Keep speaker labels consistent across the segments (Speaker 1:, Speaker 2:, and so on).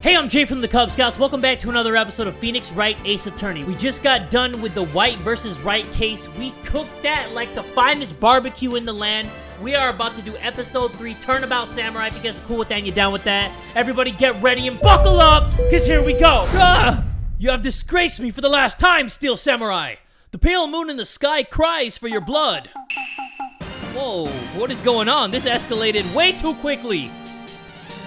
Speaker 1: Hey, I'm Jay from the Kubz Scouts. Welcome back to another episode of Phoenix Wright Ace Attorney. We just got done with the White versus Wright case. We cooked that like the finest barbecue in the land. We are about to do episode 3, Turnabout Samurai. If you guys are cool with that and you're down with that, everybody get ready and buckle up, because here we go. You have disgraced me for the last time, Steel Samurai. The pale moon in the sky cries for your blood. Whoa, what is going on? This escalated way too quickly.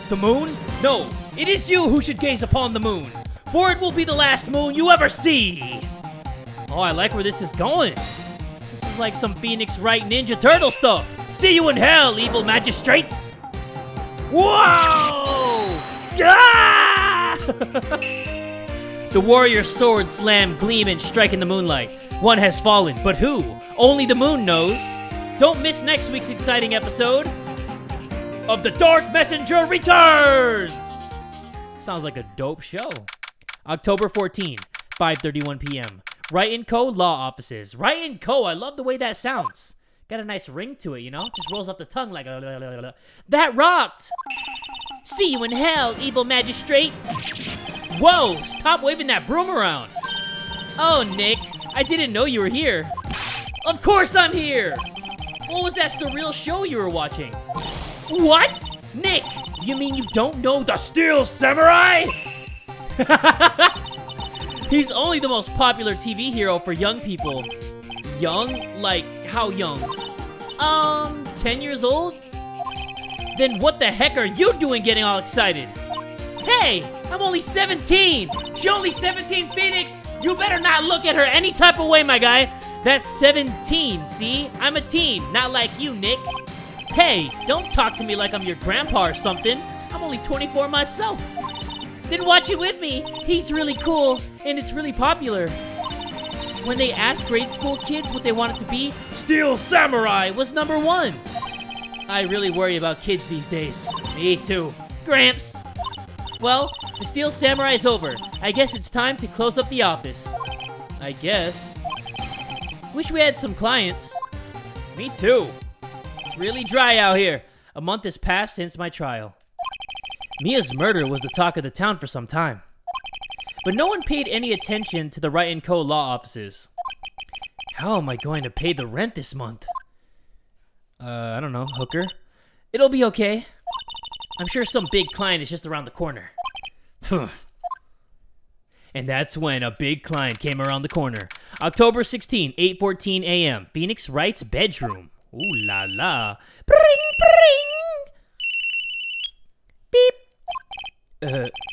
Speaker 1: The moon? No, it is you who should gaze upon the moon, for it will be the last moon you ever see. Oh, I like where this is going. This is like some Phoenix Wright Ninja Turtle stuff. See you in hell, evil magistrate. Whoa! Ah! The warrior's sword slam, gleam, and strike in the moonlight. One has fallen, but who? Only the moon knows. Don't miss next week's exciting episode of The Dark Messenger Returns! Sounds like a dope show. October 14, 5:31 p.m. Wright & Co. Law Offices. Wright & Co. I love the way that sounds. Got a nice ring to it, you know? Just rolls off the tongue like a... That rocked! See you in hell, evil magistrate! Whoa! Stop waving that broom around! Oh, Nick. I didn't know you were here. Of course I'm here! What was that surreal show you were watching? What? Nick, you mean you don't know the Steel Samurai? He's only the most popular TV hero for young people. Young? Like, how young? 10 years old? Then what the heck are you doing getting all excited? Hey, I'm only 17. She's only 17, Phoenix. You better not look at her any type of way, my guy. That's 17, see? I'm a teen, not like you, Nick. Hey, don't talk to me like I'm your grandpa or something. I'm only 24 myself. Then watch it with me. He's really cool, and it's really popular. When they asked grade school kids what they wanted to be, Steel Samurai was #1. I really worry about kids these days. Me too. Gramps. Well, the Steel Samurai is over. I guess it's time to close up the office. I guess. Wish we had some clients. Me too. It's really dry out here. A month has passed since my trial. Mia's murder was the talk of the town for some time. But no one paid any attention to the Wright & Co. law offices. How am I going to pay the rent this month? I don't know, hooker? It'll be okay. I'm sure some big client is just around the corner. And that's when a big client came around the corner. October 16, 8:14 a.m. Phoenix Wright's bedroom. Ooh la la. Bring, bring. Beep.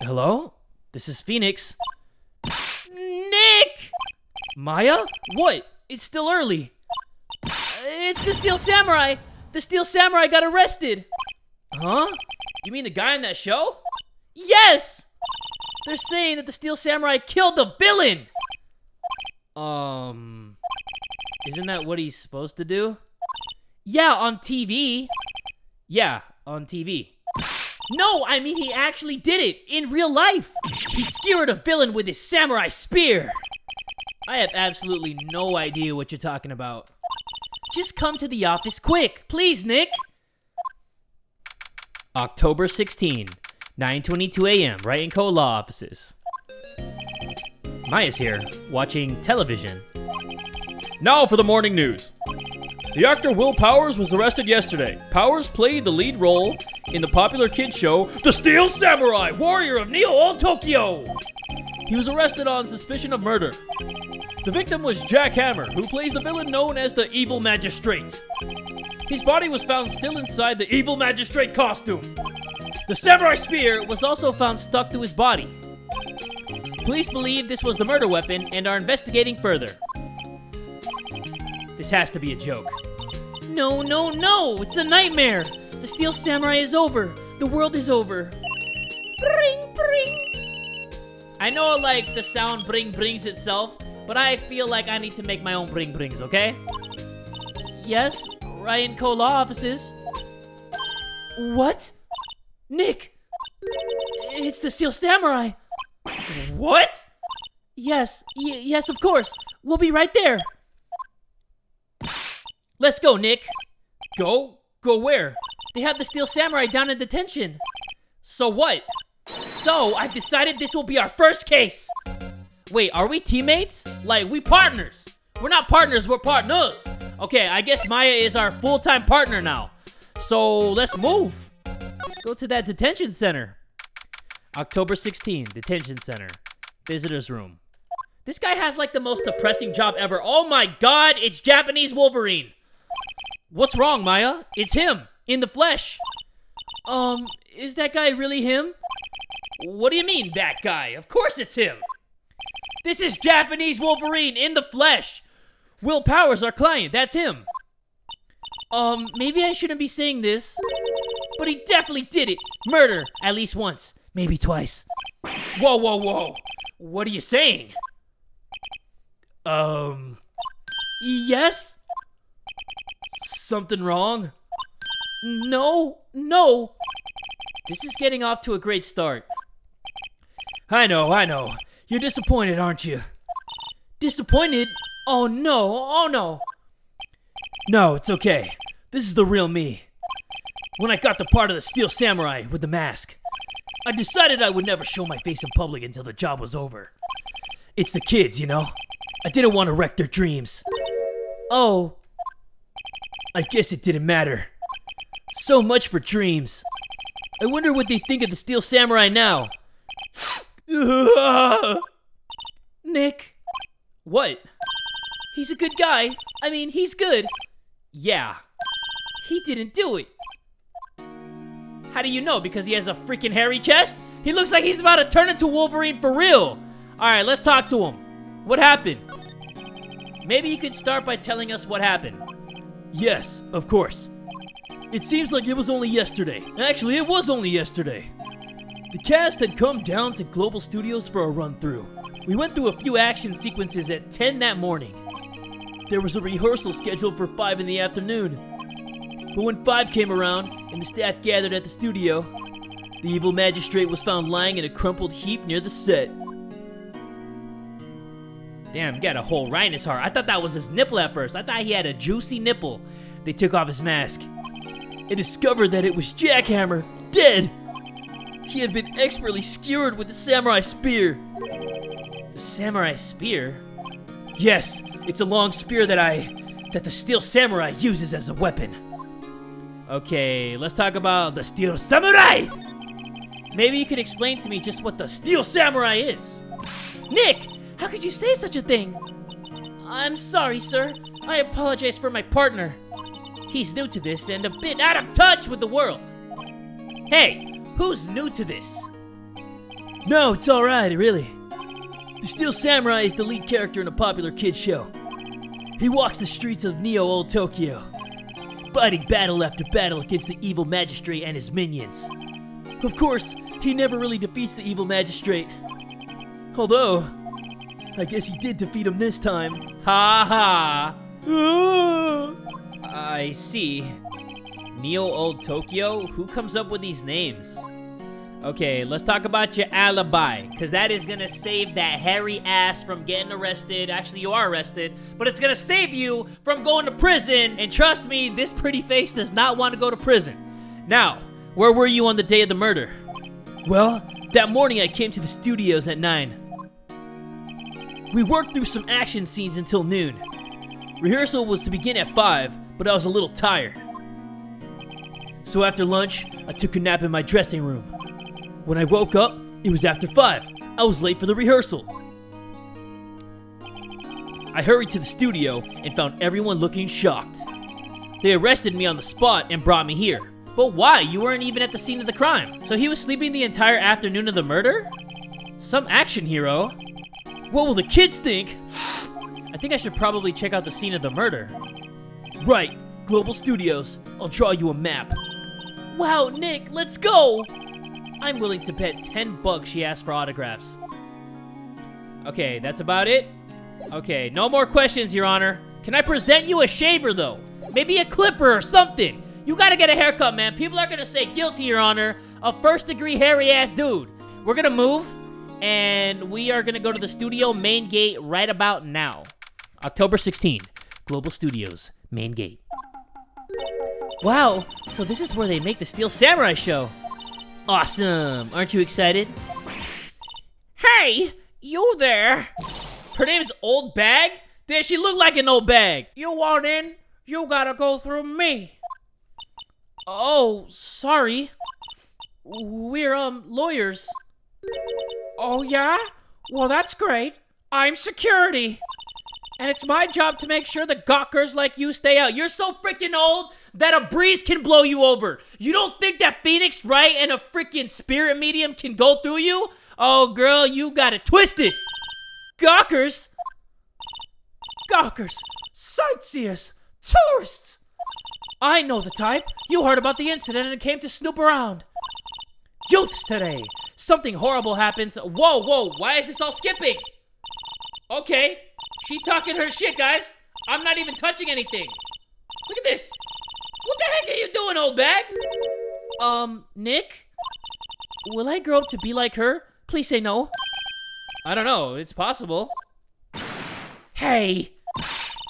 Speaker 1: Hello? This is Phoenix. Nick! Maya? What? It's still early. It's the Steel Samurai. The Steel Samurai got arrested. Huh? You mean the guy in that show? Yes! They're saying that the Steel Samurai killed the villain! Isn't that what he's supposed to do? Yeah, on TV. Yeah, on TV. No, I mean he actually did it, in real life. He skewered a villain with his samurai spear. I have absolutely no idea what you're talking about. Just come to the office quick, please, Nick. October 16, 9:22 a.m. Wright & Co. Law Offices. Maya's here, watching television.
Speaker 2: Now for the morning news. The actor Will Powers was arrested yesterday. Powers played the lead role in the popular kids show, The Steel Samurai, Warrior of Neo Old Tokyo. He was arrested on suspicion of murder. The victim was Jack Hammer, who plays the villain known as the Evil Magistrate. His body was found still inside the Evil Magistrate costume. The samurai spear was also found stuck to his body. Police believe this was the murder weapon and are investigating further. This has to be a joke. No, no, no! It's a nightmare! The Steel Samurai is over. The world is over. Bring, bring! I know, like, the sound bring brings itself, but I feel like I need to make my own bring brings, okay? Yes, Wright & Co. Law Offices. What? Nick! It's the Steel Samurai! What? Yes, yes, of course. We'll be right there. Let's go, Nick. Go? Go where? They have the Steel Samurai down in detention. So what?
Speaker 1: So, I've decided this will be our first case. Wait, are we teammates? Like, we partners. We're not partners, we're partners. Okay, I guess Maya is our full-time partner now. So, let's move. Let's go to that detention center. October 16, detention center. Visitor's room. This guy has like the most depressing job ever. Oh my god, it's Japanese Wolverine. What's wrong, Maya? It's him, in the flesh. Is that guy really him? What do you mean, that guy? Of course it's him. This is Japanese Wolverine in the flesh. Will Powers, our client, that's him. Maybe I shouldn't be saying this, but he definitely did it. Murder, at least once, maybe twice. Whoa, whoa, whoa. What are you saying? Yes? Something wrong? No. This is getting off to a great start. I know. You're disappointed, aren't you? Disappointed? Oh no. No, it's okay. This is the real me. When I got the part of the Steel Samurai with the mask, I decided I would never show my face in public until the job was over. It's the kids, you know? I didn't want to wreck their dreams. Oh. I guess it didn't matter. So much for dreams. I wonder what they think of the Steel Samurai now. Nick. What? He's a good guy. I mean, he's good. Yeah. He didn't do it. How do you know? Because he has a freaking hairy chest? He looks like he's about to turn into Wolverine for real. Alright, let's talk to him. What happened? Maybe you could start by telling us what happened. Yes, of course. It seems like it was only yesterday. Actually, it was only yesterday. The cast had come down to Global Studios for a run-through. We went through a few action sequences at 10 that morning. There was a rehearsal scheduled for 5 in the afternoon. But when 5 came around and the staff gathered at the studio, the evil magistrate was found lying in a crumpled heap near the set. Damn, he got a whole right in his heart. I thought that was his nipple at first. I thought he had a juicy nipple. They took off his mask and discovered that it was Jackhammer, dead. He had been expertly skewered with the samurai spear. The samurai spear? Yes, it's a long spear that the Steel Samurai uses as a weapon. Okay, let's talk about the Steel Samurai! Maybe you could explain to me just what the Steel Samurai is. Nick! How could you say such a thing? I'm sorry, sir. I apologize for my partner. He's new to this and a bit out of touch with the world. Hey, who's new to this? No, it's alright, really. The Steel Samurai is the lead character in a popular kids show. He walks the streets of Neo Old Tokyo, fighting battle after battle against the evil magistrate and his minions. Of course, he never really defeats the evil magistrate. Although, I guess he did defeat him this time. Ha ha! I see. Neo Old Tokyo? Who comes up with these names? Okay, let's talk about your alibi, because that is going to save that hairy ass from getting arrested. Actually, you are arrested, but it's going to save you from going to prison. And trust me, this pretty face does not want to go to prison. Now, where were you on the day of the murder? Well, that morning I came to the studios at 9. We worked through some action scenes until noon. Rehearsal was to begin at 5, but I was a little tired. So after lunch, I took a nap in my dressing room. When I woke up, it was after 5. I was late for the rehearsal. I hurried to the studio and found everyone looking shocked. They arrested me on the spot and brought me here. But why? You weren't even at the scene of the crime. So he was sleeping the entire afternoon of the murder? Some action hero. What will the kids think? I think I should probably check out the scene of the murder. Right, Global Studios. I'll draw you a map. Wow, Nick, let's go! I'm willing to bet $10 she asked for autographs. Okay, that's about it? Okay, no more questions, Your Honor. Can I present you a shaver, though? Maybe a clipper or something. You gotta get a haircut, man. People are gonna say guilty, Your Honor. A first-degree hairy-ass dude. We're gonna move, and we are gonna go to the studio main gate right about now. October 16, Global Studios, main gate. Wow, so this is where they make the Steel Samurai show. Awesome! Aren't you excited? Hey, you there? Her name's Old Bag? Does she look like an old bag? You want in? You gotta go through me. Oh, sorry. We're, lawyers. Oh, yeah? Well, that's great. I'm security. And it's my job to make sure the gawkers like you stay out. You're so freaking old that a breeze can blow you over. You don't think that Phoenix Wright and a freaking spirit medium can go through you? Oh, girl, you got it twisted. Gawkers? Gawkers, sightseers, tourists. I know the type. You heard about the incident and came to snoop around. Youths today. Something horrible happens. Whoa, why is this all skipping? Okay, she talking her shit, guys. I'm not even touching anything. Look at this. What the heck are you doing, old bag? Nick? Will I grow up to be like her? Please say no. I don't know, it's possible. Hey,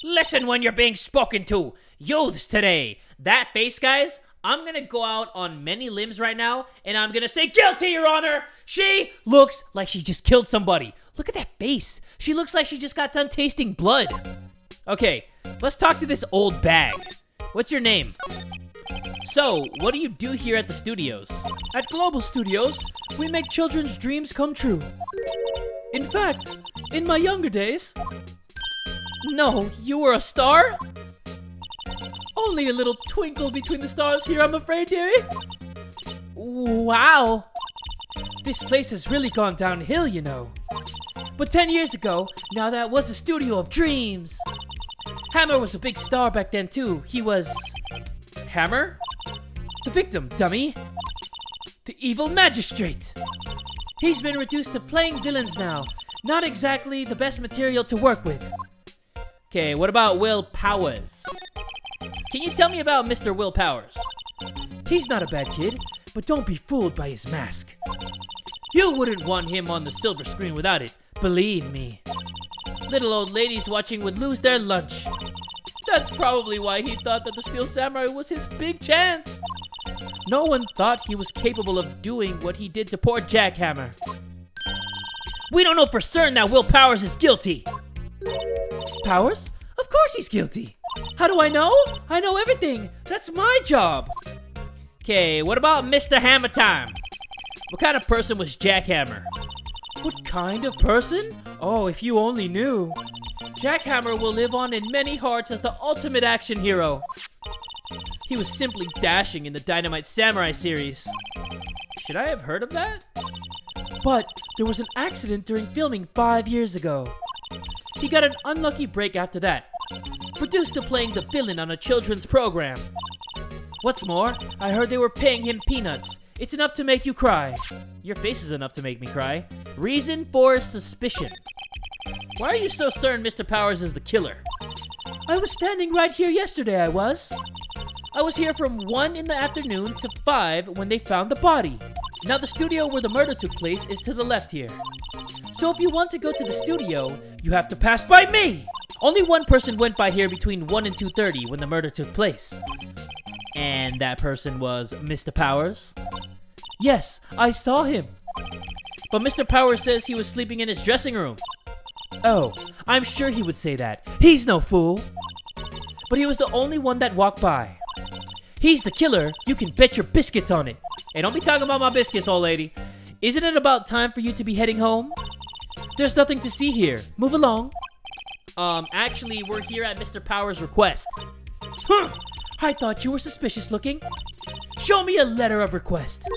Speaker 1: listen when you're being spoken to. Youths today. That face, guys, I'm gonna go out on many limbs right now, and I'm gonna say guilty, Your Honor. She looks like she just killed somebody. Look at that face. She looks like she just got done tasting blood. Okay, let's talk to this old bag. What's your name? So, what do you do here at the studios? At Global Studios, we make children's dreams come true. In fact, in my younger days... No, you were a star? Only a little twinkle between the stars here, I'm afraid, dearie. Wow. This place has really gone downhill, you know. But 10 years ago, now that was a studio of dreams. Hammer was a big star back then, too. He was... Hammer? The victim, dummy. The evil magistrate. He's been reduced to playing villains now. Not exactly the best material to work with. Okay, what about Will Powers? Can you tell me about Mr. Will Powers? He's not a bad kid, but don't be fooled by his mask. You wouldn't want him on the silver screen without it, believe me. Little old ladies watching would lose their lunch. That's probably why he thought that the Steel Samurai was his big chance. No one thought he was capable of doing what he did to poor Jackhammer. We don't know for certain that Will Powers is guilty. Powers? Of course he's guilty. How do I know? I know everything. That's my job. Okay, what about Mr. Hammer Time? What kind of person was Jackhammer? What kind of person? Oh, if you only knew. Jackhammer will live on in many hearts as the ultimate action hero. He was simply dashing in the Dynamite Samurai series. Should I have heard of that? But there was an accident during filming 5 years ago. He got an unlucky break after that. Reduced to playing the villain on a children's program. What's more, I heard they were paying him peanuts. It's enough to make you cry. Your face is enough to make me cry. Reason for suspicion. Why are you so certain Mr. Powers is the killer? I was standing right here yesterday, I was. I was here from 1 in the afternoon to 5 when they found the body. Now the studio where the murder took place is to the left here. So if you want to go to the studio, you have to pass by me! Only one person went by here between 1 and 2:30 when the murder took place. And that person was Mr. Powers? Yes, I saw him. But Mr. Powers says he was sleeping in his dressing room. Oh, I'm sure he would say that. He's no fool. But he was the only one that walked by. He's the killer. You can bet your biscuits on it. Hey, don't be talking about my biscuits, old lady. Isn't it about time for you to be heading home? There's nothing to see here. Move along. Actually, we're here at Mr. Powers' request. Huh! I thought you were suspicious looking. Show me a letter of request.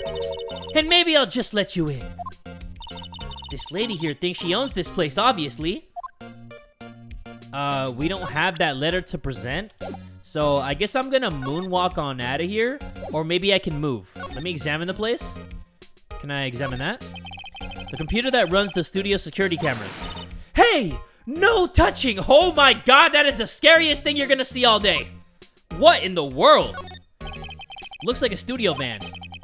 Speaker 1: And maybe I'll just let you in. This lady here thinks she owns this place, obviously. We don't have that letter to present. So I guess I'm gonna moonwalk on out of here. Or maybe I can move. Let me examine the place. Can I examine that? The computer that runs the studio security cameras. Hey! No touching! Oh my god, that is the scariest thing you're gonna see all day. What in the world? Looks like a studio van.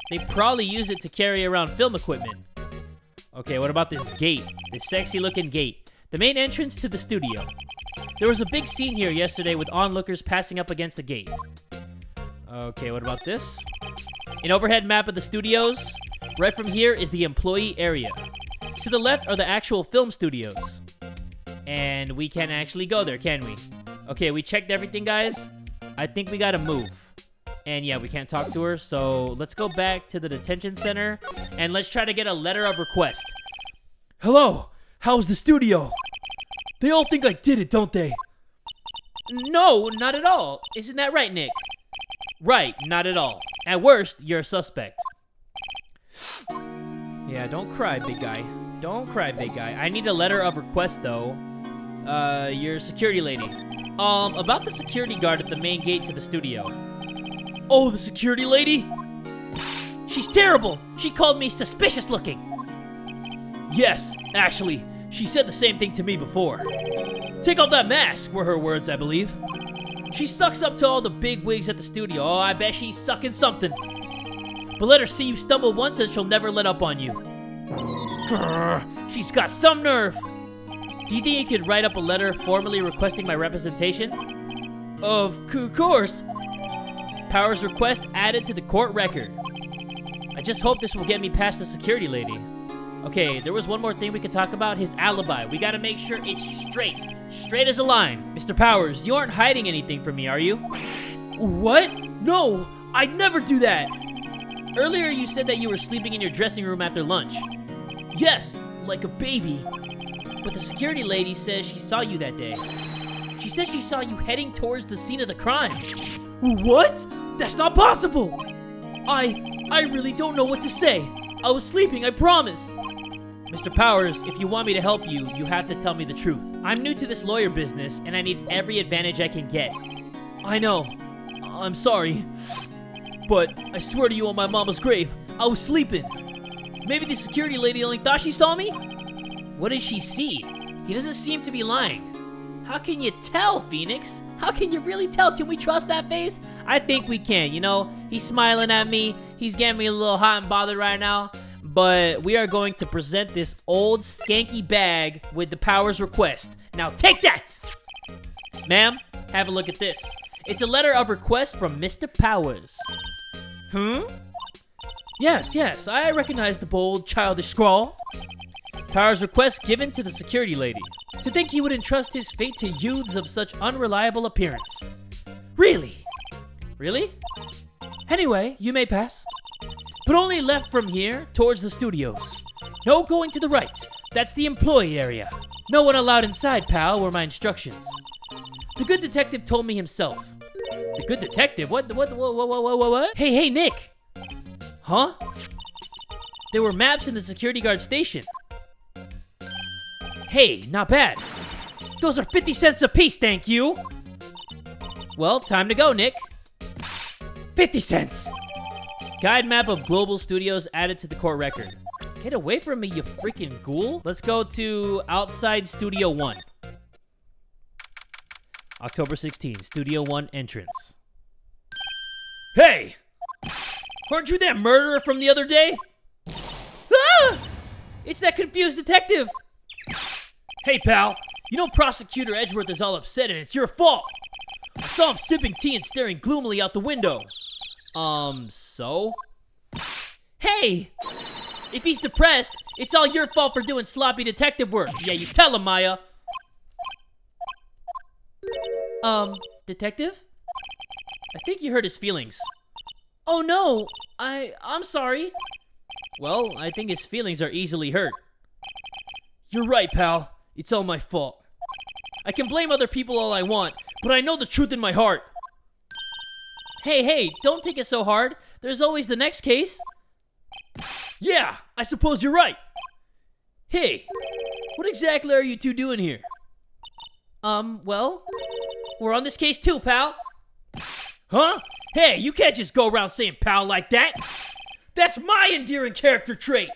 Speaker 1: They probably use it to carry around film equipment. Okay, what about this gate? This sexy looking gate. The main entrance to the studio. There was a big scene here yesterday with onlookers passing up against the gate. Okay, what about this? An overhead map of the studios. Right from here is the employee area. To the left are the actual film studios. And we can't actually go there, can we? Okay, we checked everything, guys. I think we gotta move. And yeah, we can't talk to her, so let's go back to the detention center and let's try to get a letter of request.
Speaker 2: Hello, how's the studio? They all think I did it, don't they?
Speaker 1: No, not at all. Isn't that right, Nick? Right, not at all. At worst, you're a suspect. Yeah, don't cry, big guy. Don't cry, big guy. I need a letter of request, though. Your security lady. About the security guard at the main gate to the studio.
Speaker 2: Oh, the security lady?
Speaker 1: She's terrible. She called me suspicious looking.
Speaker 2: Yes, actually, she said the same thing to me before. Take off that mask, were her words, I believe.
Speaker 1: She sucks up to all the big wigs at the studio. Oh, I bet she's sucking something. But let her see you stumble once and she'll never let up on you. Grr, she's got some nerve. Do you think you could write up a letter formally requesting my representation?
Speaker 2: Of course.
Speaker 1: Powers request added to the court record. I just hope this will get me past the security lady. Okay, there was one more thing we could talk about, his alibi. We gotta make sure it's straight. Straight as a line. Mr. Powers, you aren't hiding anything from me, are you?
Speaker 2: What? No, I'd never do that.
Speaker 1: Earlier you said that you were sleeping in your dressing room after lunch.
Speaker 2: Yes, like a baby.
Speaker 1: But the security lady says she saw you that day. She says she saw you heading towards the scene of the crime.
Speaker 2: What? That's not possible. I really don't know what to say. I was sleeping, I promise.
Speaker 1: Mr. Powers, if you want me to help you, you have to tell me the truth. I'm new to this lawyer business, and I need every advantage I can get.
Speaker 2: I know. I'm sorry. But I swear to you on my mama's grave, I was sleeping.
Speaker 1: Maybe the security lady only thought she saw me? What did she see? He doesn't seem to be lying. How can you tell, Phoenix? How can you really tell? Can we trust that face? I think we can, you know? He's smiling at me. He's getting me a little hot and bothered right now. But we are going to present this old skanky bag with the Powers request. Now take that! Ma'am, have a look at this. It's a letter of request from Mr. Powers.
Speaker 2: Yes, I recognize the bold, childish scrawl.
Speaker 1: Powers request given to the security lady. To think he would entrust his fate to youths of such unreliable appearance.
Speaker 2: Really?
Speaker 1: Really? Anyway, you may pass. But only left from here towards the studios. No going to the right. That's the employee area. No one allowed inside, pal, were my instructions. The good detective told me himself. The good detective? What? Hey, Nick!
Speaker 2: Huh?
Speaker 1: There were maps in the security guard station. Hey, not bad. Those are 50 cents a piece, thank you. Well, time to go, Nick. 50 cents! Guide map of global studios added to the court record. Get away from me, you freaking ghoul. Let's go to outside Studio 1. October 16, Studio 1 entrance.
Speaker 2: Hey! Aren't you that murderer from the other day?
Speaker 1: Ah! It's that confused detective!
Speaker 2: Hey, pal. You know Prosecutor Edgeworth is all upset and it's your fault. I saw him sipping tea and staring gloomily out the window.
Speaker 1: So? Hey! If he's depressed, it's all your fault for doing sloppy detective work. Yeah, you tell him, Maya. Detective? I think you hurt his feelings. Oh no, I'm sorry. Well, I think his feelings are easily hurt.
Speaker 2: You're right, pal. It's all my fault. I can blame other people all I want, but I know the truth in my heart.
Speaker 1: Hey, don't take it so hard. There's always the next case.
Speaker 2: Yeah, I suppose you're right. Hey, what exactly are you two doing here?
Speaker 1: Well, we're on this case too, pal.
Speaker 2: Huh? Hey, you can't just go around saying pal like that. That's my endearing character trait.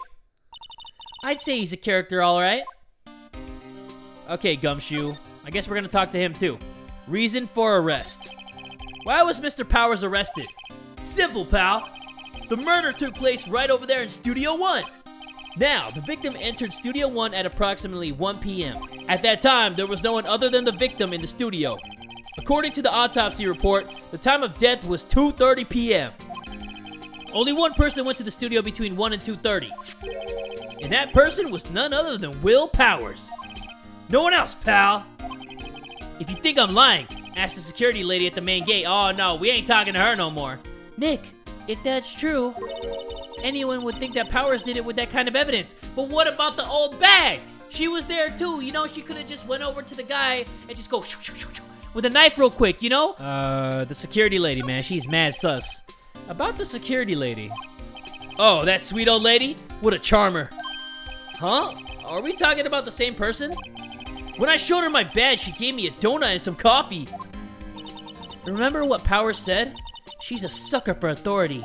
Speaker 1: I'd say he's a character, all right. Okay, Gumshoe. I guess we're gonna talk to him too. Reason for arrest. Why was Mr. Powers arrested?
Speaker 2: Simple, pal. The murder took place right over there in Studio 1.
Speaker 1: Now, the victim entered Studio 1 at approximately 1 p.m. At that time, there was no one other than the victim in the studio. According to the autopsy report, the time of death was 2:30 p.m. Only one person went to the studio between 1 and 2:30. And that person was none other than Will Powers. No one else, pal. If you think I'm lying, ask the security lady at the main gate. Oh no, we ain't talking to her no more. Nick, if that's true, anyone would think that Powers did it with that kind of evidence. But what about the old bag? She was there too, you know, she could have just went over to the guy and just go shoo, shoo, shoo, shoo, with a knife real quick, you know? The security lady, man, she's mad sus. About the security lady. Oh, that sweet old lady? What a charmer. Huh? Are we talking about the same person? When I showed her my badge, she gave me a donut and some coffee. Remember what Powers said? She's a sucker for authority.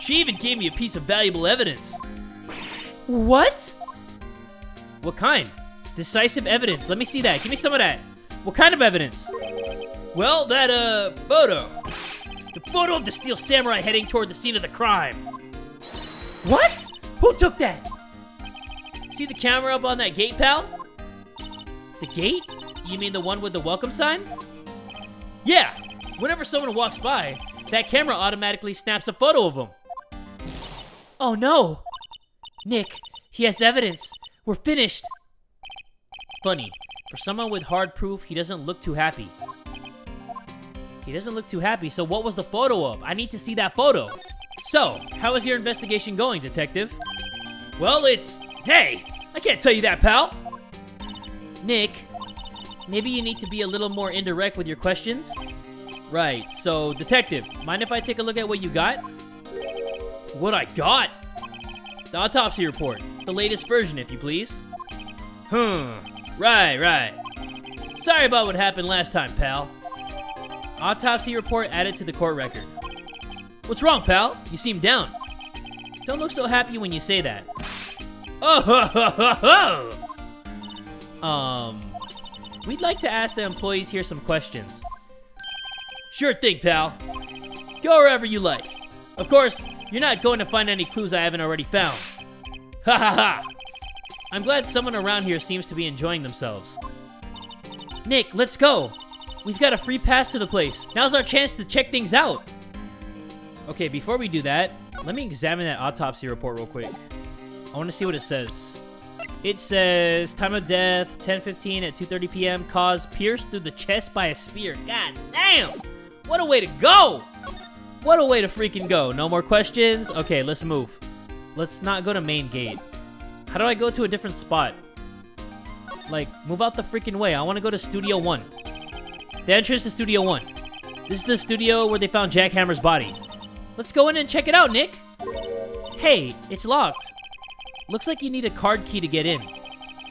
Speaker 1: She even gave me a piece of valuable evidence. What? What kind? Decisive evidence. Let me see that. Give me some of that. What kind of evidence? Well, that, photo. The photo of the Steel Samurai heading toward the scene of the crime. What? Who took that? See the camera up on that gate, pal? The gate? You mean the one with the welcome sign? Yeah. Whenever someone walks by, that camera automatically snaps a photo of them. Oh no! Nick, he has evidence. We're finished. Funny. For someone with hard proof, he doesn't look too happy. He doesn't look too happy, so what was the photo of? I need to see that photo. So, how is your investigation going, detective? Well, Hey! I can't tell you that, pal! Nick, maybe you need to be a little more indirect with your questions? Right, so, detective, mind if I take a look at what you got? What I got? The autopsy report. The latest version, if you please. Right. Sorry about what happened last time, pal. Autopsy report added to the court record. What's wrong, pal? You seem down. Don't look so happy when you say that. We'd like to ask the employees here some questions. Sure thing, pal. Go wherever you like. Of course, you're not going to find any clues I haven't already found. Ha. I'm glad someone around here seems to be enjoying themselves. Nick, let's go. We've got a free pass to the place. Now's our chance to check things out. Okay, before we do that, let me examine that autopsy report real quick. I want to see what it says. It says, time of death, 10:15 at 2:30 p.m. Cause pierced through the chest by a spear. God damn! What a way to go! What a way to freaking go. No more questions? Okay, let's move. Let's not go to main gate. How do I go to a different spot? Like, move out the freaking way. I want to go to Studio 1. The entrance to Studio 1. This is the studio where they found Jack Hammer's body. Let's go in and check it out, Nick. Hey, it's locked. Looks like you need a card key to get in.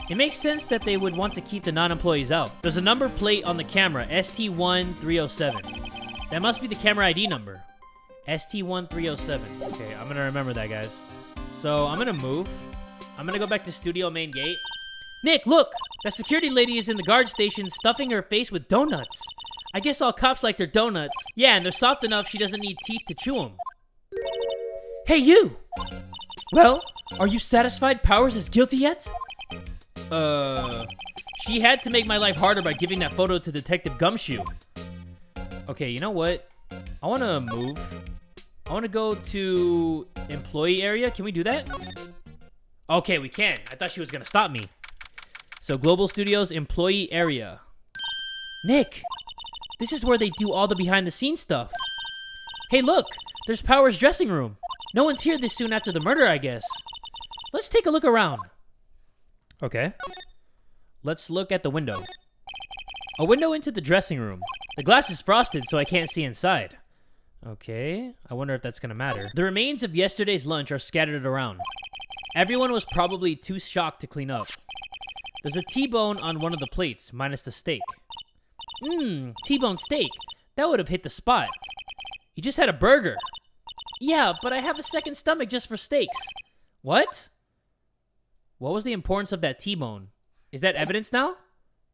Speaker 1: It makes sense that they would want to keep the non-employees out. There's a number plate on the camera, ST1307. That must be the camera ID number. ST1307. Okay, I'm gonna remember that, guys. So, I'm gonna move. I'm gonna go back to studio main gate. Nick, look! That security lady is in the guard station stuffing her face with donuts. I guess all cops like their donuts. Yeah, and they're soft enough she doesn't need teeth to chew them. Hey, you! Well, are you satisfied Powers is guilty yet? She had to make my life harder by giving that photo to Detective Gumshoe. Okay, you know what? I want to move. I want to go to employee area. Can we do that? Okay, we can. I thought she was going to stop me. So, Global Studios employee area. Nick, this is where they do all the behind-the-scenes stuff. Hey, look. There's Powers' dressing room. No one's here this soon after the murder, I guess. Let's take a look around. Okay. Let's look at the window. A window into the dressing room. The glass is frosted, so I can't see inside. Okay. I wonder if that's going to matter. The remains of yesterday's lunch are scattered around. Everyone was probably too shocked to clean up. There's a T-bone on one of the plates, minus the steak. T-bone steak. That would have hit the spot. You just had a burger. Yeah, but I have a second stomach just for steaks. What? What was the importance of that T-bone? Is that evidence now?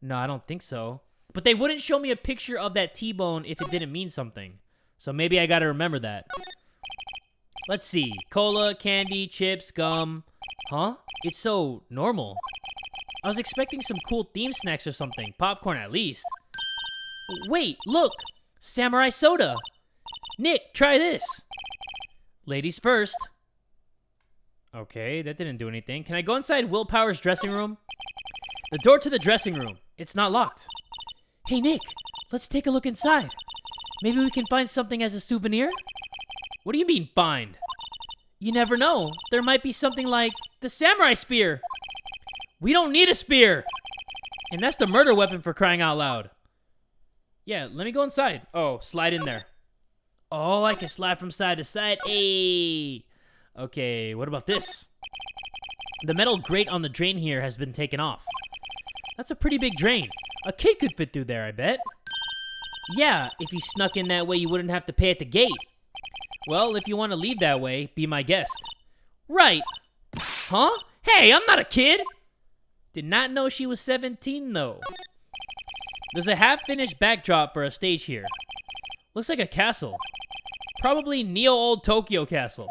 Speaker 1: No, I don't think so. But they wouldn't show me a picture of that T-bone if it didn't mean something. So maybe I gotta remember that. Let's see. Cola, candy, chips, gum. Huh? It's so normal. I was expecting some cool theme snacks or something. Popcorn at least. Wait, look! Samurai soda! Nick, try this! Ladies first. Okay, that didn't do anything. Can I go inside Will Power's dressing room? The door to the dressing room. It's not locked. Hey, Nick, let's take a look inside. Maybe we can find something as a souvenir? What do you mean, find? You never know. There might be something like the samurai spear. We don't need a spear. And that's the murder weapon, for crying out loud. Yeah, let me go inside. Oh, slide in there. Oh, I can slide from side to side. Hey. Okay, what about this? The metal grate on the drain here has been taken off. That's a pretty big drain. A kid could fit through there, I bet. Yeah, if you snuck in that way, you wouldn't have to pay at the gate. Well, if you want to leave that way, be my guest. Right. Huh? Hey, I'm not a kid. Did not know she was 17, though. There's a half-finished backdrop for a stage here. Looks like a castle. Probably Neo-Old Tokyo Castle.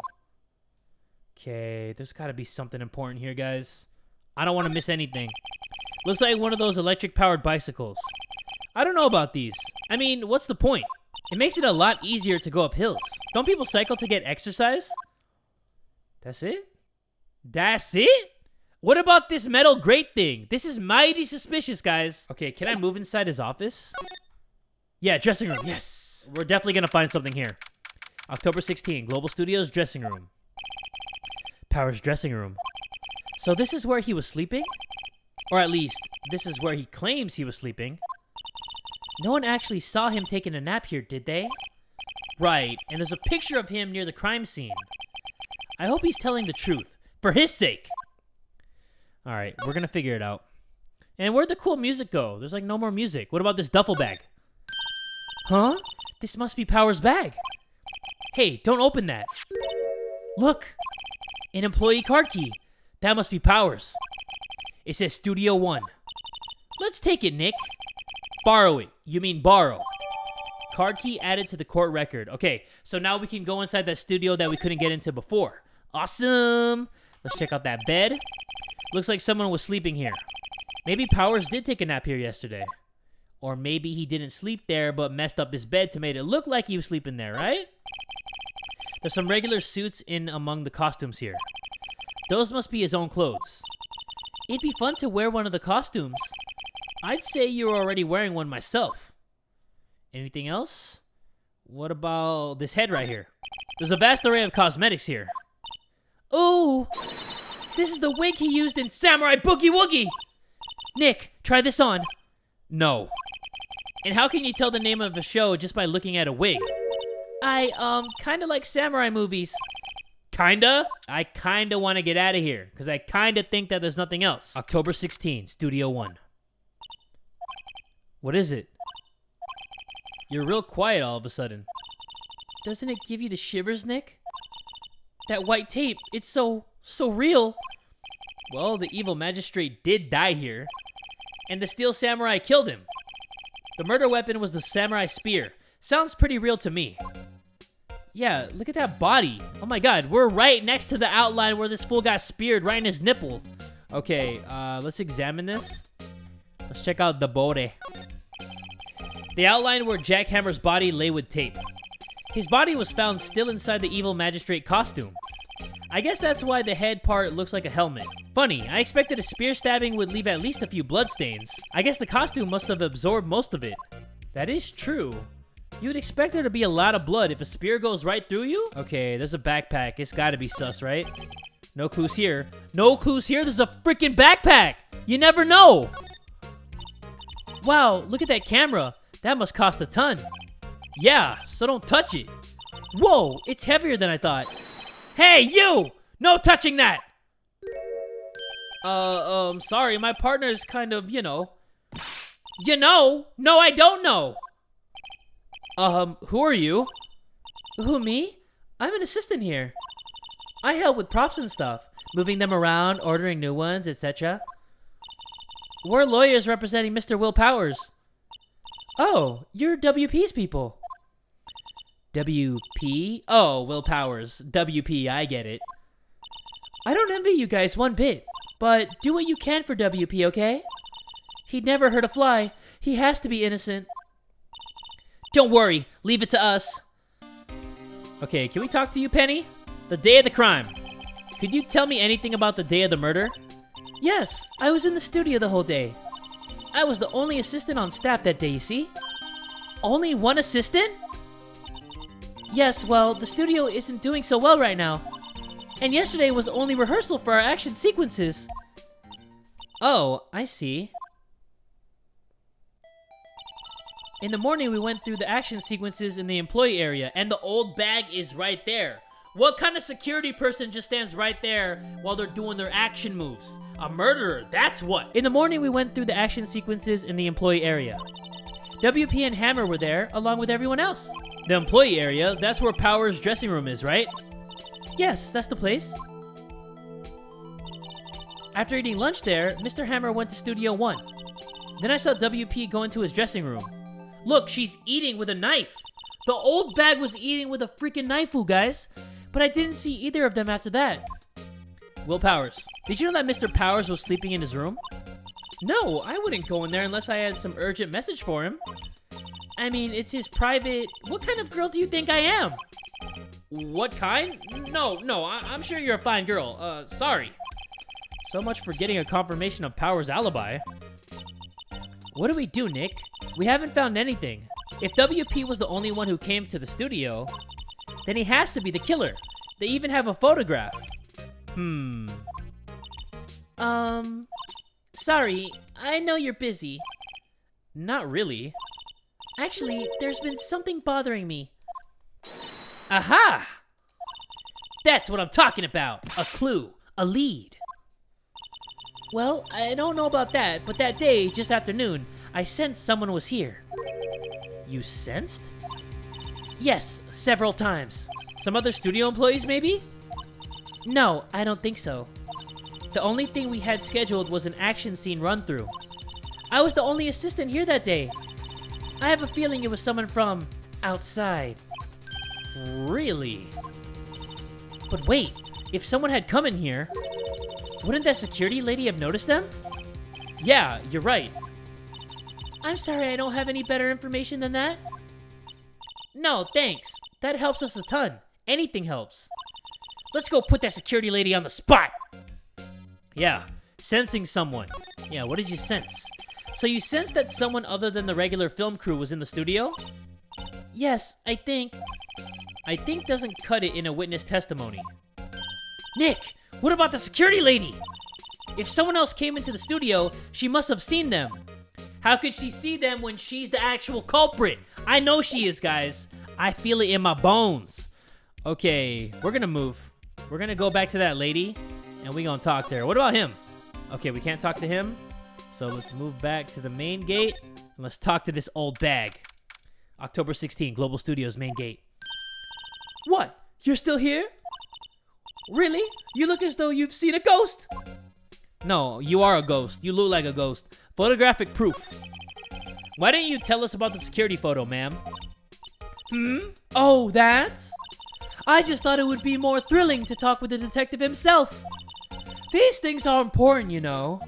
Speaker 1: Okay, there's got to be something important here, guys. I don't want to miss anything. Looks like one of those electric-powered bicycles. I don't know about these. I mean, what's the point? It makes it a lot easier to go up hills. Don't people cycle to get exercise? That's it? That's it? What about this metal grate thing? This is mighty suspicious, guys. Okay, can I move inside his office? Yeah, dressing room. Yes. We're definitely going to find something here. October 16, Global Studios dressing room. Power's dressing room. So this is where he was sleeping? Or at least, this is where he claims he was sleeping. No one actually saw him taking a nap here, did they? Right, and there's a picture of him near the crime scene. I hope he's telling the truth, for his sake. Alright, we're gonna figure it out. And where'd the cool music go? There's like no more music. What about this duffel bag? Huh? This must be Power's bag. Hey, don't open that. Look, an employee card key. That must be Power's. It says Studio 1. Let's take it, Nick. Borrow it. You mean borrow. Card key added to the court record. Okay, so now we can go inside that studio that we couldn't get into before. Awesome. Let's check out that bed. Looks like someone was sleeping here. Maybe Powers did take a nap here yesterday. Or maybe he didn't sleep there but messed up his bed to make it look like he was sleeping there, right? There's some regular suits in among the costumes here. Those must be his own clothes. It'd be fun to wear one of the costumes. I'd say you're already wearing one myself. Anything else? What about this head right here? There's a vast array of cosmetics here. Ooh! This is the wig he used in Samurai Boogie Woogie! Nick, try this on. No. And how can you tell the name of a show just by looking at a wig? I, kinda like samurai movies. Kinda? I kinda want to get out of here, because I kinda think that there's nothing else. October 16, Studio 1. What is it? You're real quiet all of a sudden. Doesn't it give you the shivers, Nick? That white tape, it's so real. Well, the evil magistrate did die here, and the steel samurai killed him. The murder weapon was the samurai spear. Sounds pretty real to me. Yeah, look at that body. Oh my god, we're right next to the outline where this fool got speared right in his nipple. Okay, let's examine this. Let's check out the bode. The outline where Jack Hammer's body lay with tape. His body was found still inside the evil magistrate costume. I guess that's why the head part looks like a helmet. Funny, I expected a spear stabbing would leave at least a few bloodstains. I guess the costume must have absorbed most of it. That is true. You would expect there to be a lot of blood if a spear goes right through you? Okay, there's a backpack. It's gotta be sus, right? No clues here. No clues here? There's a freaking backpack! You never know! Wow, look at that camera. That must cost a ton. Yeah, so don't touch it. Whoa, it's heavier than I thought. Hey, you! No touching that! Sorry, my partner's kind of, you know. You know? No, I don't know! Who are you? Who, me? I'm an assistant here. I help with props and stuff. Moving them around, ordering new ones, etc. We're lawyers representing Mr. Will Powers. Oh, you're WP's people. WP? Oh, Will Powers. WP, I get it. I don't envy you guys one bit, but do what you can for WP, okay? He'd never hurt a fly. He has to be innocent. Don't worry, leave it to us. Okay, can we talk to you, Penny? The day of the crime. Could you tell me anything about the day of the murder? Yes, I was in the studio the whole day. I was the only assistant on staff that day, you see? Only one assistant? Yes, well, the studio isn't doing so well right now. And yesterday was only rehearsal for our action sequences. Oh, I see. In the morning, we went through the action sequences in the employee area, and the old bag is right there. What kind of security person just stands right there while they're doing their action moves? A murderer, that's what. In the morning, we went through the action sequences in the employee area. WP and Hammer were there, along with everyone else. The employee area, that's where Power's dressing room is, right? Yes, that's the place. After eating lunch there, Mr. Hammer went to Studio 1. Then I saw WP go into his dressing room. Look, she's eating with a knife. The old bag was eating with a freaking knife, guys. But I didn't see either of them after that. Will Powers, did you know that Mr. Powers was sleeping in his room? No, I wouldn't go in there unless I had some urgent message for him. I mean, it's his private... What kind of girl do you think I am? What kind? No, I'm sure you're a fine girl. Sorry. So much for getting a confirmation of Powers' alibi. What do we do, Nick? We haven't found anything. If WP was the only one who came to the studio, then he has to be the killer. They even have a photograph. Sorry, I know you're busy. Not really. Actually, there's been something bothering me. Aha! That's what I'm talking about. A clue. A lead. Well, I don't know about that, but that day, just after noon, I sensed someone was here. You sensed? Yes, several times. Some other studio employees, maybe? No, I don't think so. The only thing we had scheduled was an action scene run-through. I was the only assistant here that day. I have a feeling it was someone from outside. Really? But wait, if someone had come in here, wouldn't that security lady have noticed them? Yeah, you're right. I'm sorry I don't have any better information than that. No, thanks. That helps us a ton. Anything helps. Let's go put that security lady on the spot. Yeah, sensing someone. Yeah, what did you sense? So you sensed that someone other than the regular film crew was in the studio? Yes, I think. I think doesn't cut it in a witness testimony. Nick, what about the security lady? If someone else came into the studio, she must have seen them. How could she see them when she's the actual culprit? I know she is, guys. I feel it in my bones. Okay, we're gonna move. We're gonna go back to that lady, and we're gonna talk to her. What about him? Okay, we can't talk to him. So let's move back to the main gate, and let's talk to this old bag. October 16, Global Studios main gate. What? You're still here? Really? You look as though you've seen a ghost. No, you are a ghost. You look like a ghost. Photographic proof. Why didn't you tell us about the security photo, ma'am? Oh, that? I just thought it would be more thrilling to talk with the detective himself. These things are important, you know.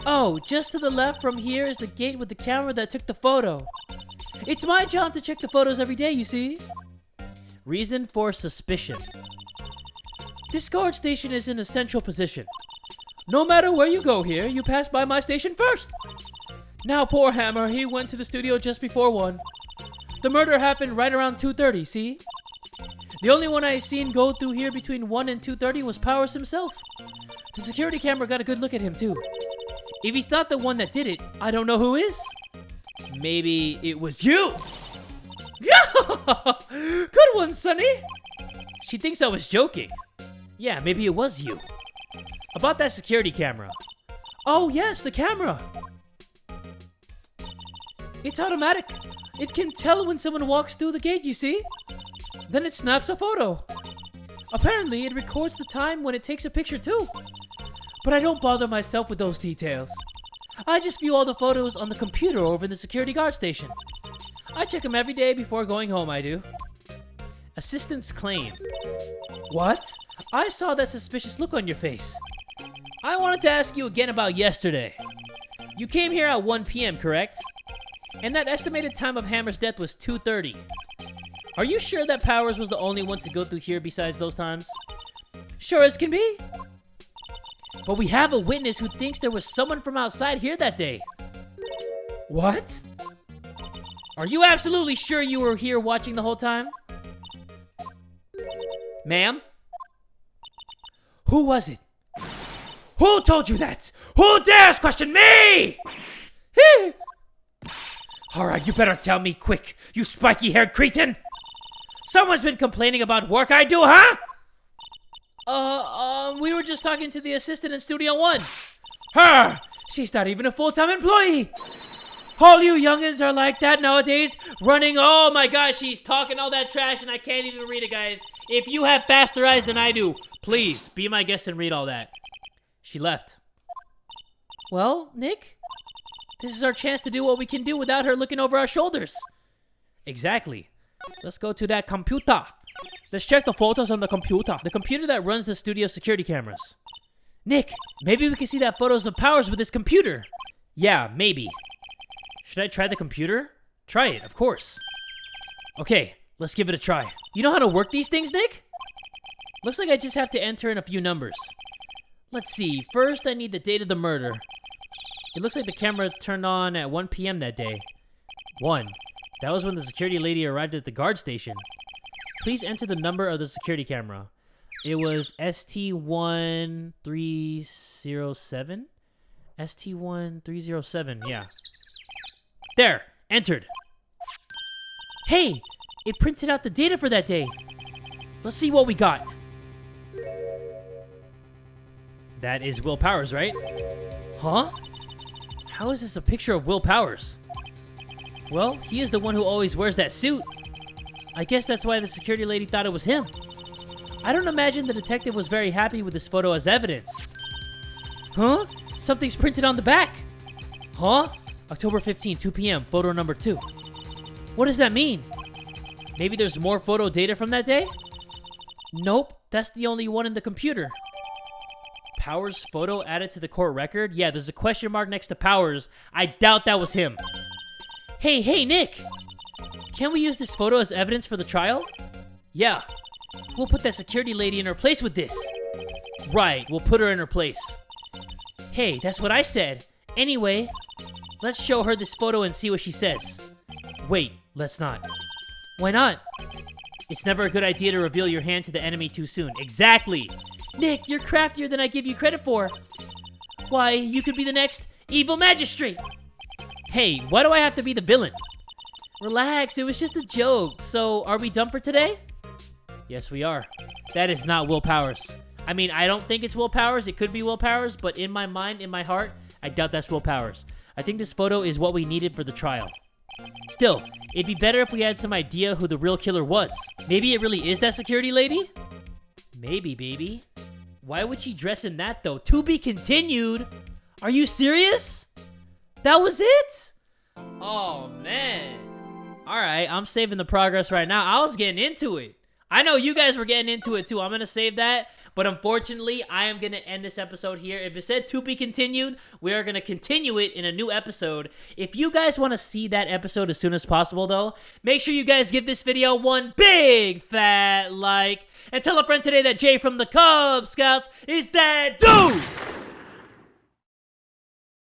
Speaker 1: Oh, just to the left from here is the gate with the camera that took the photo. It's my job to check the photos every day, you see. Reason for suspicion. This guard station is in a central position. No matter where you go here, you pass by my station first. Now, poor Hammer, he went to the studio just before 1. The murder happened right around 2:30, see? The only one I seen go through here between 1 and 2:30 was Powers himself. The security camera got a good look at him, too. If he's not the one that did it, I don't know who is. Maybe it was you. Good one, Sonny. She thinks I was joking. Yeah, maybe it was you. About that security camera. Oh, yes, the camera. It's automatic. It can tell when someone walks through the gate, you see? Then it snaps a photo. Apparently, it records the time when it takes a picture, too. But I don't bother myself with those details. I just view all the photos on the computer over in the security guard station. I check them every day before going home, I do. Assistant's claim. What? I saw that suspicious look on your face. I wanted to ask you again about yesterday. You came here at 1 p.m., correct? And that estimated time of Hammer's death was 2:30. Are you sure that Powers was the only one to go through here besides those times? Sure as can be. But we have a witness who thinks there was someone from outside here that day. What? Are you absolutely sure you were here watching the whole time? Ma'am? Who was it? Who told you that? Who dares question me? Alright, you better tell me quick, you spiky-haired cretin! Someone's been complaining about work I do, huh? We were just talking to the assistant in Studio One. Her! She's not even a full-time employee! All you youngins are like that nowadays, running, oh my gosh, she's talking all that trash and I can't even read it, guys. If you have faster eyes than I do, please, be my guest and read all that. She left. Well, Nick, this is our chance to do what we can do without her looking over our shoulders. Exactly. Let's go to that computer. Let's check the photos on the computer. The computer that runs the studio security cameras. Nick, maybe we can see that photos of Powers with this computer. Yeah, maybe. Should I try the computer? Try it, of course. Okay, let's give it a try. You know how to work these things, Nick? Looks like I just have to enter in a few numbers. Let's see. First, I need the date of the murder. It looks like the camera turned on at 1 p.m. that day. 1. That was when the security lady arrived at the guard station. Please enter the number of the security camera. It was ST1307? ST1307, yeah. There! Entered! Hey! It printed out the data for that day. Let's see what we got. That is Will Powers, right? Huh? How is this a picture of Will Powers? Well, he is the one who always wears that suit. I guess that's why the security lady thought it was him. I don't imagine the detective was very happy with this photo as evidence. Huh? Something's printed on the back. Huh? October 15, 2 p.m., photo number 2. What does that mean? Maybe there's more photo data from that day? Nope, that's the only one in the computer. Powers' photo added to the court record? Yeah, there's a question mark next to Powers. I doubt that was him. Hey, Nick! Can we use this photo as evidence for the trial? Yeah. We'll put that security lady in her place with this. Right, we'll put her in her place. Hey, that's what I said. Anyway, let's show her this photo and see what she says. Wait, let's not. Why not? It's never a good idea to reveal your hand to the enemy too soon. Exactly! Nick, you're craftier than I give you credit for. Why, you could be the next evil magistrate. Hey, why do I have to be the villain? Relax, it was just a joke. So, are we done for today? Yes, we are. That is not Will Powers. I mean, I don't think it's Will Powers. It could be Will Powers, but in my mind, in my heart, I doubt that's Will Powers. I think this photo is what we needed for the trial. Still, it'd be better if we had some idea who the real killer was. Maybe it really is that security lady? Maybe, baby. Why would she dress in that, though? To be continued? Are you serious? That was it? Oh, man. Alright, I'm saving the progress right now. I was getting into it. I know you guys were getting into it, too. I'm going to save that. But unfortunately, I am going to end this episode here. If it said to be continued, we are going to continue it in a new episode. If you guys want to see that episode as soon as possible, though, make sure you guys give this video one big fat like. And tell a friend today that Jay from the Kubz Scouts is that dude!